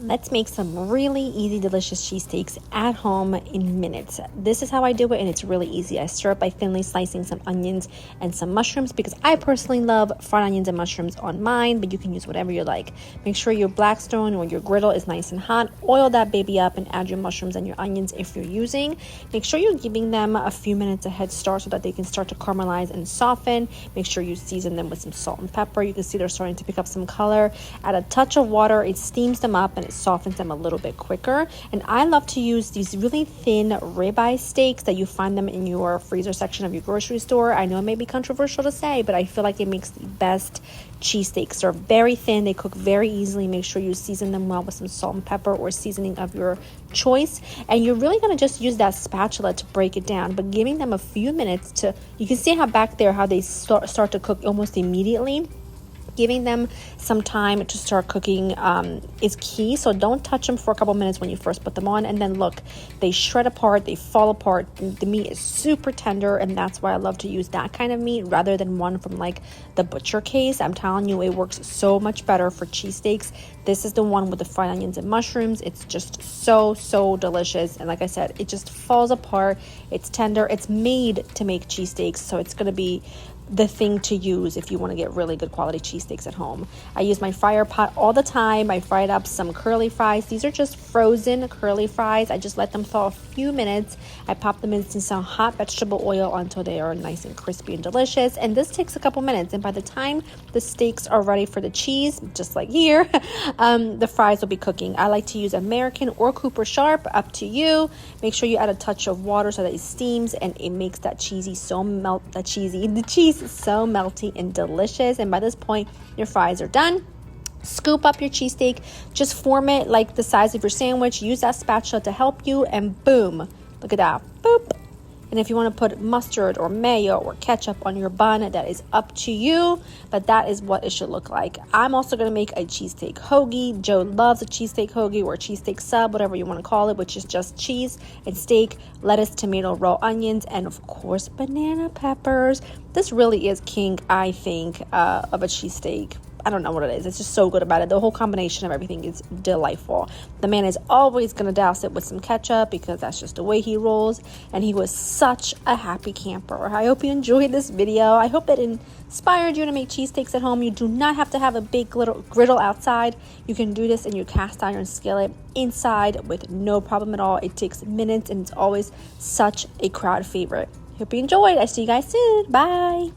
Let's make some really easy, delicious cheesesteaks at home in minutes. This is how I do it, and it's really easy. I start by thinly slicing some onions and some mushrooms because I personally love fried onions and mushrooms on mine, but you can use whatever you like. Make sure your Blackstone or your griddle is nice and hot. Oil that baby up and add your mushrooms and your onions if you're using. Make sure you're giving them a few minutes a head start so that they can start to caramelize and soften. Make sure you season them with some salt and pepper. You can see they're starting to pick up some color. Add a touch of water. It steams them up and it softens them a little bit quicker. And I love to use these really thin ribeye steaks that you find them in your freezer section of your grocery store. I know it may be controversial to say, but I feel like it makes the best cheesesteaks. They're very thin, they cook very easily. Make sure you season them well with some salt and pepper or seasoning of your choice. And you're really going to just use that spatula to break it down, but giving them a few minutes to, you can see how back there how they start to cook almost immediately. Giving them some time to start cooking is key. So don't touch them for a couple minutes when you first put them on. And then look, they shred apart, they fall apart. The meat is super tender, and that's why I love to use that kind of meat rather than one from like the butcher case. I'm telling you, it works so much better for cheesesteaks. This is the one with the fried onions and mushrooms. It's just so delicious. And like I said, it just falls apart. It's tender. It's made to make cheesesteaks, so it's going to be the thing to use if you want to get really good quality cheesesteaks at home. I use my fryer pot all the time. I fried up some curly fries. These are just frozen curly fries. I just let them thaw a few minutes. I pop them in some hot vegetable oil until they are nice and crispy and delicious. And this takes a couple minutes. And by the time the steaks are ready for the cheese, just like here, the fries will be cooking. I like to use American or Cooper Sharp, up to you. Make sure you add a touch of water so that it steams and it makes that cheesy the cheese is so melty and delicious. And by this point, your fries are done. Scoop up your cheesesteak, just form it like the size of your sandwich. Use that spatula to help you, and boom, look at that, boop. And if you want to put mustard or mayo or ketchup on your bun, that is up to you, but that is what it should look like. I'm also going to make a cheesesteak hoagie. Joe loves a cheesesteak hoagie or a cheesesteak sub, whatever you want to call it, which is just cheese and steak, lettuce, tomato, raw onions, and of course, banana peppers. This really is king, I think, of a cheesesteak. I don't know what it is. It's just so good about it. The whole combination of everything is delightful. The man is always going to douse it with some ketchup because that's just the way he rolls. And he was such a happy camper. I hope you enjoyed this video. I hope it inspired you to make cheesesteaks at home. You do not have to have a big little griddle outside. You can do this in your cast iron skillet inside with no problem at all. It takes minutes and it's always such a crowd favorite. Hope you enjoyed. I see you guys soon. Bye.